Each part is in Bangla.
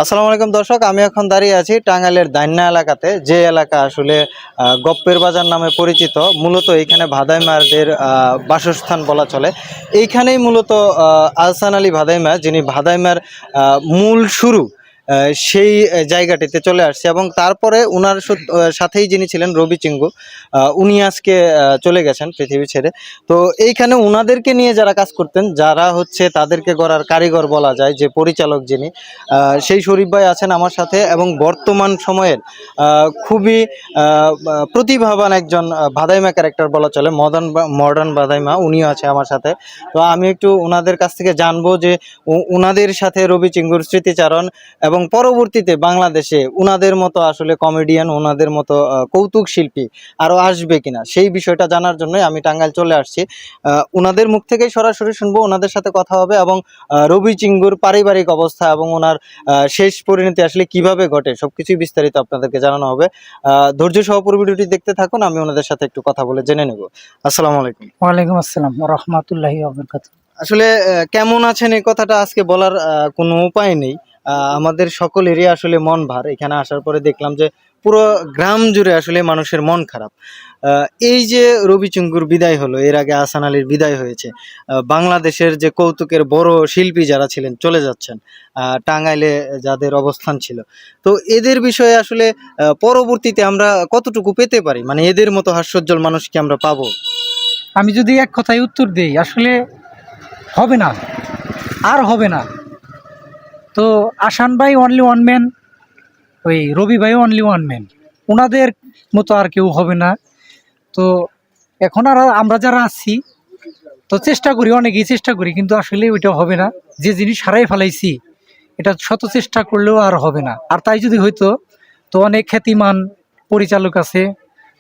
আসসালামু আলাইকুম দর্শক, আমি এখন দাঁড়িয়ে আছি টাঙ্গাইলের দাইন্যা এলাকাতে, যে এলাকা আসলে গপ্পের বাজার নামে পরিচিত। মূলত এখানে ভাদাইমারদের বাসস্থান বলা চলে। এইখানেই মূলত আহসান আলী ভাদাইমা, যিনি ভাদাইমার মূল শুরু, সেই জায়গাটিতে চলে আসছে। এবং তারপরে উনার সাথেই যিনি ছিলেন রবি চিঙ্গু, উনি আজকে চলে গেছেন পৃথিবী ছেড়ে। তো এইখানে উনাদেরকে নিয়ে যারা কাজ করতেন, যারা হচ্ছে তাদেরকে গড়ার কারিগর বলা যায়, যে পরিচালক যিনি, সেই শরীফ ভাই আছেন আমার সাথে। এবং বর্তমান সময়ের খুবই প্রতিভাবান একজন ভাদাইমা ক্যারেক্টার বলা চলে, মডার্ন ভাদাইমা, উনিও আছে আমার সাথে। তো আমি একটু ওনাদের কাছ থেকে জানবো যে ওনাদের সাথে রবি চিঙ্গুর স্মৃতিচারণ, এবং পরবর্তীতে বাংলাদেশে ওনাদের মতো আসলে কমেডিয়ান, ওনাদের মতো কৌতুক শিল্পী আরও আসবে কিনা, সেই বিষয়টা জানার জন্যই আমি টাঙ্গাইল চলে আসছি। ওনাদের মুখ থেকেই সরাসরি শুনবো, ওনাদের সাথে কথা হবে। এবং রবি চিঙ্গুর পারিবারিক অবস্থা এবং ওনার শেষ পরিণতি আসলে কিভাবে ঘটে, সবকিছুই বিস্তারিত আপনাদেরকে জানানো হবে। ধৈর্য সহ পুরো ভিডিওটি দেখতে থাকুন, আমি ওনাদের সাথে একটু কথা বলে জেনে নেব। আসসালামু আলাইকুম। ওয়ালাইকুম আসসালাম ওয়া রাহমাতুল্লাহি ওয়া বারাকাতুহু। আসলে কেমন আছেন এই কথাটা আজকে বলার কোনো উপায় নেই। আমাদের সকলেরই আসলে মন ভার। এখানে আসার পরে দেখলাম যে পুরো গ্রাম জুড়ে আসলে মানুষের মন খারাপ। এই যে রবি চিঙ্গুর বিদায় হলো, এর আগে আহসান আলীর বিদায় হয়েছে, বাংলাদেশের যে কৌতুকের বড় শিল্পী যারা ছিলেন চলে যাচ্ছেন, টাঙ্গাইলে যাদের অবস্থান ছিল, তো এদের বিষয়ে আসলে পরবর্তীতে আমরা কতটুকু পেতে পারি, মানে এদের মতো হাস্যোজ্জ্বল মানুষ কি আমরা পাবো? আমি যদি এক কথায় উত্তর দেই, আসলে হবে না, আর হবে না। তো আসান ভাই অনলি ওয়ান ম্যান, ওই রবি ভাই অনলি ওয়ান ম্যান, ওনাদের মতো আর কেউ হবে না। তো এখন আর আমরা যারা আছি, তো চেষ্টা করি, অনেকেই চেষ্টা করি, কিন্তু আসলে ওইটা হবে না। যে জিনিস হারাই ফেলাইছি, এটা শত চেষ্টা করলেও আর হবে না। আর তাই যদি হইতো, তো অনেক খ্যাতিমান পরিচালক আছে,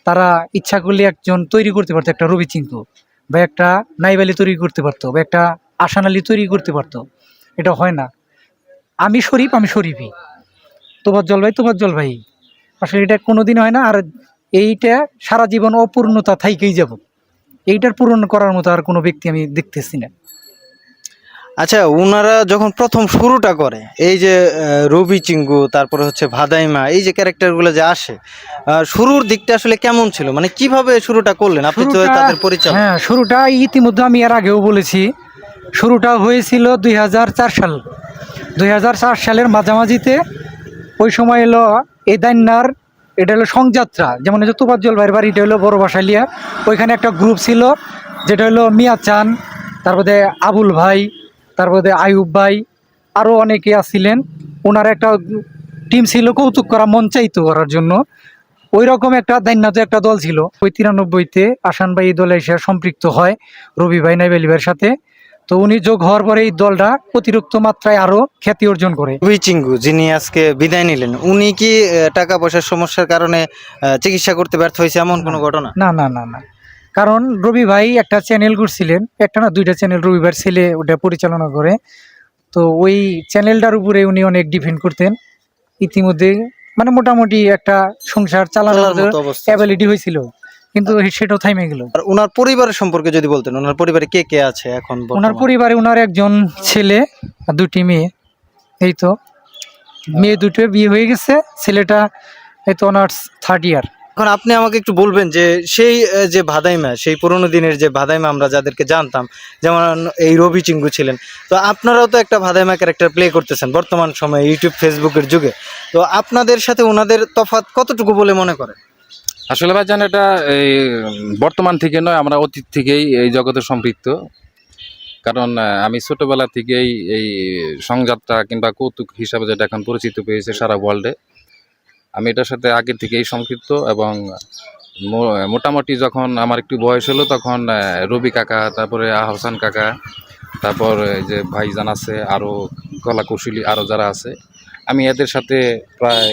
তারা ইচ্ছা করলে একজন তৈরি করতে পারতো, একটা রবি চিঙ্কু বা একটা নাইব আলী তৈরি করতে পারতো, বা একটা আসান আলী তৈরি করতে পারতো। এটা হয় না। আমি শরীফ, আমি শরীফই, তোফাজ্জল ভাই তোফাজ্জল ভাই। আসলে এটা কোনোদিন হয় না। আর এইটা সারা জীবন অপূর্ণতা থাইকেই যাব। এইটার পূরণ করার মতো আর কোনো ব্যক্তি আমি দেখতেছি না। আচ্ছা, ওনারা যখন প্রথম শুরুটা করে, এই যে রবি চিঙ্গু, তারপরে হচ্ছে ভাদাইমা, এই যে ক্যারেক্টারগুলো যে আসে, শুরুর দিকটা আসলে কেমন ছিল, মানে কিভাবে শুরুটা করলেন আপনি তো শুরুটা, তাদের পরিচালক? হ্যাঁ, শুরুটা ইতিমধ্যে আমি এর আগেও বলেছি। শুরুটা হয়েছিল 2004 সাল, 2004 সালের মাঝামাঝিতে। ওই সময় এলো এই দান্যার, এটা হলো সংযাত্রা, যেমন হচ্ছে তোফাজ্জল ভাইয়ের বাড়ি, এটা হলো বড় বাসালিয়া। ওইখানে একটা গ্রুপ ছিল, যেটা হলো মিয়া চান, তারপরে আবুল ভাই, তারপরে আয়ুব ভাই, আরও অনেকে আসছিলেন। ওনার একটা টিম ছিল কৌতুক করা, মন চাইতো করার জন্য। ওই রকম একটা দান্যাতে একটা দল ছিল। ওই 93-তে আসান ভাই এই দলে এসে সম্পৃক্ত হয় রবি ভাই নাইব আলী ভাইয়ের সাথে। তো উনি যোগ হওয়ার পরে এই দলটা অতিরিক্ত মাত্রায় আরো খ্যাতি অর্জন করে। রবি চিঙ্গু যিনি আজকে বিদায় নিলেন, উনি কি টাকা পয়সার সমস্যার কারণে চিকিৎসা করতে ব্যর্থ হয়েছে, এমন কোনো ঘটনা? না না না না, কারণ রবি ভাই একটা চ্যানেল করছিলেন, একটা না দুইটা চ্যানেল, রবি ভাইয়ের ছেলে ওটা পরিচালনা করে। তো ওই চ্যানেলটার উপরে উনি অনেক ডিপেন্ড করতেন। ইতিমধ্যে মানে মোটামুটি একটা সংসার চালানোর মতো অবস্থা ছিল। অ্যাবিলিটি হয়েছিল, কিন্তু সেটাও থাইমে গেল। আর ওনার পরিবারের সম্পর্কে যদি বলতেন, ওনার পরিবারে কে কে আছে এখন ওনার বর্তমানে? পরিবারে ওনার একজন ছেলে আর দুটি মেয়ে। এই তো মেয়ে দুটো বিয়ে হয়ে গেছে, ছেলেটা এই তো অনার্স 3rd ইয়ার। এখন আপনি আমাকে একটু বলবেন যে সেই যে ভাদাইমা, সেই পুরোনো দিনের যে ভাদাইমা আমরা যাদেরকে জানতাম, যেমন এই রবি চিঙ্গু ছিলেন, তো আপনারাও তো একটা ভাদাইমা ক্যারেক্টার প্লে করতেছেন বর্তমান সময়ে ইউটিউব ফেসবুকের যুগে। তো আপনাদের সাথে ওনাদের তফাৎ কতটুকু বলে মনে করেন? আসলে ভাইজান, এটা এই বর্তমান থেকে নয়, আমরা অতীত থেকেই এই জগতে সম্পৃক্ত। কারণ আমি ছোটবেলা থেকেই এই সংযাত্রা কিংবা কৌতুক হিসাবে যেটা এখন পরিচিত পেয়েছে সারা ওয়ার্ল্ডে, আমি এটার সাথে আগে থেকেই সম্পৃক্ত। এবং মোটামুটি যখন আমার একটু বয়স হলো, তখন রবি কাকা, তারপরে আহসান কাকা, তারপর যে ভাইজান আছে, আরও কলা কৌশলী আরও যারা আছে, আমি এদের সাথে প্রায়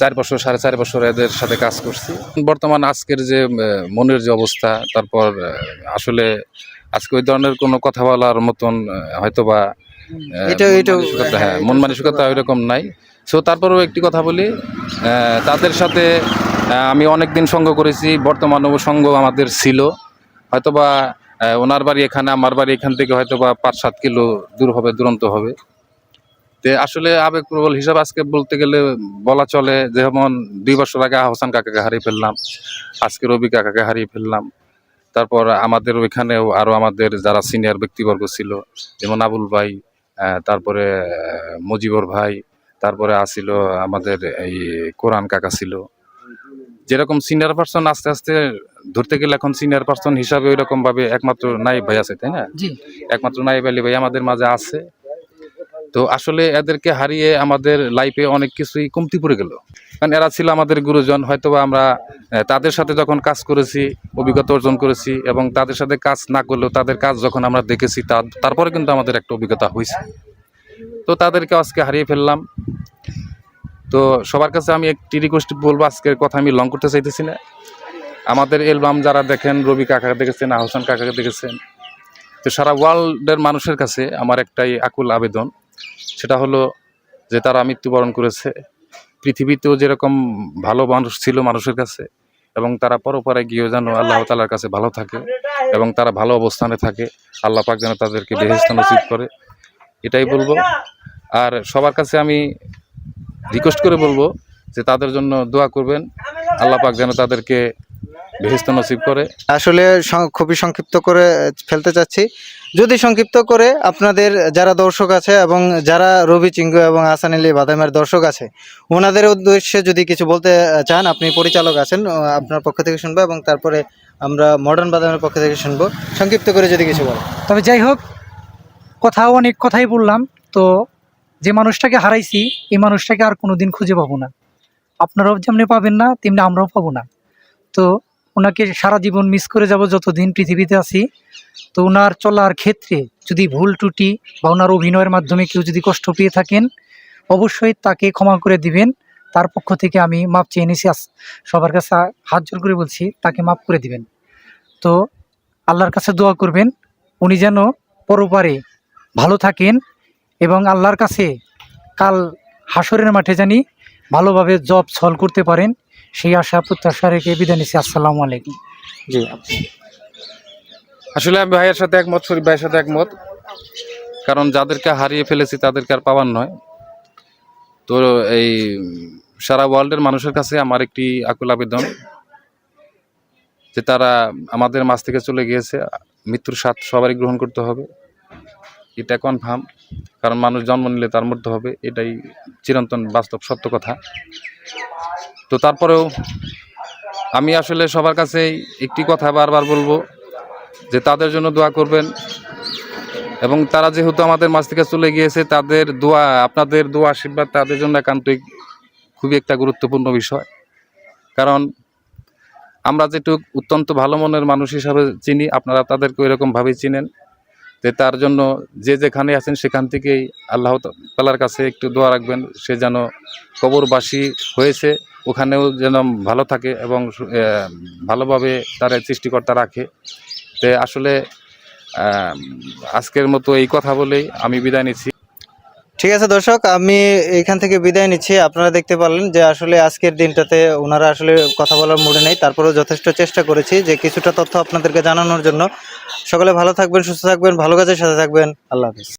4 বছর 4.5 বছর এদের সাথে কাজ করছি। বর্তমান আজকের যে মনের যে অবস্থা, তারপর আসলে আজকে ওই ধরনের কোনো কথা বলার মতন হয়তোবা মন মানসিকতা ওই রকম নাই। সো তারপরেও একটি কথা বলি, তাদের সাথে আমি অনেক দিন সঙ্গ করেছি, বর্তমানেও সঙ্গ আমাদের ছিল। হয়তোবা ওনার বাড়ি এখানে, আমার বাড়ি এখান থেকে হয়তোবা 5-7 কিলো দূর হবে, দূরন্ত হবে। তে আসলে আবেগপ্রবল হিসাব আজকে বলতে গেলে বলা চলে, যেমন 2 বছর আগে আহসান কাকাকে হারিয়ে ফেললাম, আজকে রবি কাকাকে হারিয়ে ফেললাম। তারপর আমাদের ওইখানেও আরো আমাদের যারা সিনিয়র ব্যক্তিবর্গ ছিল, যেমন আবুল ভাই, তারপরে মুজিবর ভাই, তারপরে আসিল আমাদের এই কোরআন কাকা ছিল। যেরকম সিনিয়র পার্সন আস্তে আস্তে ধরতে গেলে এখন সিনিয়র পার্সন হিসাবে ওইরকম ভাবে একমাত্র নাইব ভাই আছে, তাই না? জি, একমাত্র নাইব আলী ভাই আমাদের মাঝে আছে। তো আসলে এদেরকে হারিয়ে আমাদের লাইফে অনেক কিছুই কমতি পড়ে গেল, কারণ এরা ছিল আমাদের গুরুজন। হয়তোবা আমরা তাদের সাথে যখন কাজ করেছি, অভিজ্ঞতা অর্জন করেছি, এবং তাদের সাথে কাজ না করলেও তাদের কাজ যখন আমরা দেখেছি তারপরে কিন্তু আমাদের একটা অভিজ্ঞতা হয়েছে। তো তাদেরকে আজকে হারিয়ে ফেললাম। তো সবার কাছে আমি একটি রিকোয়েস্ট বলবো, আজকের কথা আমি লং করতে চাইতেছি না। আমাদের অ্যালবাম যারা দেখেন, রবি কাকাকে দেখেছেন, আহসান কাকাকে দেখেছেন, তো সারা ওয়ার্ল্ডের মানুষের কাছে আমার একটাই আকুল আবেদন, সেটা হলো যে তারা মৃত্যুবরণ করেছে। পৃথিবীতেও যেরকম ভালো মানুষ ছিল মানুষের কাছে, এবং তারা পরপারে গিয়েও যেন আল্লাহ তাআলার কাছে ভালো থাকে এবং তারা ভালো অবস্থানে থাকে। আল্লাহ পাক যেন তাদেরকে বেহেশত নসিব করে, এটাই বলবো। আর সবার কাছে আমি রিকোয়েস্ট করে বলবো যে তাদের জন্য দোয়া করবেন, আল্লাহ পাক যেন তাদেরকে বেহেশত নসিব করে। আসলে খুবই সংক্ষিপ্ত করে ফেলতে চাচ্ছি। যদি সংক্ষিপ্ত করে আপনাদের যারা দর্শক আছে এবং যারা রবি চিঙ্গু এবং আহসান আলী বাদামের দর্শক আছে, ওনাদের উদ্দেশ্যে যদি কিছু বলতে চান, আপনি পরিচালক আছেন, আপনার পক্ষ থেকে শুনবো এবং তারপরে আমরা মডার্ন বাদামের পক্ষ থেকে শুনবো। সংক্ষিপ্ত করে যদি কিছু বলেন। তবে যাই হোক, অনেক কথাই বললাম। তো যে মানুষটাকে হারাইছি, এই মানুষটাকে আর কোনোদিন খুঁজে পাবো না। আপনারাও যেমনি পাবেন না, তেমনি আমরাও পাবো না। তো ওনাকে সারা জীবন মিস করে যাব যতদিন পৃথিবীতে আছি। তো ওনার চলার ক্ষেত্রে যদি ভুল ত্রুটি বা ওনার অভিনয়ের মাধ্যমে কেউ যদি কষ্ট পেয়ে থাকেন, অবশ্যই তাকে ক্ষমা করে দিবেন। তার পক্ষ থেকে আমি মাপ চেয়ে নিছি, সবার কাছে হাত জোর করে বলছি, তাকে মাপ করে দিবেন। তো আল্লাহর কাছে দোয়া করবেন উনি যেন পরপারে ভালো থাকেন এবং আল্লাহর কাছে কাল হাসরের মাঠে জানি ভালোভাবে জব সলভ করতে পারেন, সেই আশা প্রত্যাশা রেখে বিদায় নিচ্ছি। আসসালামু আলাইকুম। জি, আসলে আমি ভাইয়ের সাথে একমত, শরীফ ভাইয়ের সাথে একমত, কারণ যাদেরকে হারিয়ে ফেলেছি তাদেরকে আর পাওয়ার নয়। তো এই সারা ওয়ার্ল্ডের মানুষের কাছে আমার একটি আকুল আবেদন যে তারা আমাদের মাঝ থেকে চলে গিয়েছে, মৃত্যুর স্বাদ সবারই গ্রহণ করতে হবে, এটা কনফার্ম। কারণ মানুষ জন্ম নিলে তার মৃত্যু হবে, এটাই চিরন্তন বাস্তব সত্য কথা। তো তারপরেও আমি আসলে সবার কাছেই একটি কথা বারবার বলবো যে তাদের জন্য দোয়া করবেন, এবং তারা যেহেতু আমাদের মাঝ থেকে চলে গিয়েছে, তাদের দোয়া, আপনাদের দোয়া আশীর্বাদ তাদের জন্য একান্তই খুবই একটা গুরুত্বপূর্ণ বিষয়। কারণ আমরা যেটুক অত্যন্ত ভালো মনের মানুষ হিসাবে চিনি, আপনারা তাদেরকে ওইরকমভাবেই চিনেন। যে তার জন্য যে যেখানে আছেন সেখান থেকেই আল্লাহ তাআলার কাছে একটু দোয়া রাখবেন, সে যেন কবরবাসী হয়েছে ওখানেও যেন ভালো থাকে এবং ভালোভাবে তার সৃষ্টিকর্তা রাখে। তো আসলে আজকের মতো এই কথা বলেই আমি বিদায় নিচ্ছি। ঠিক আছে দর্শক, আমি এখান থেকে বিদায় নিচ্ছি। আপনারা দেখতে পারলেন যে আসলে আজকের দিনটাতে ওনারা আসলে কথা বলার মুডে নেই, তারপরেও যথেষ্ট চেষ্টা করেছি যে কিছুটা তথ্য আপনাদেরকে জানানোর জন্য। সকলে ভালো থাকবেন, সুস্থ থাকবেন, ভালো কাজের সাথে থাকবেন। আল্লাহ হাফেজ।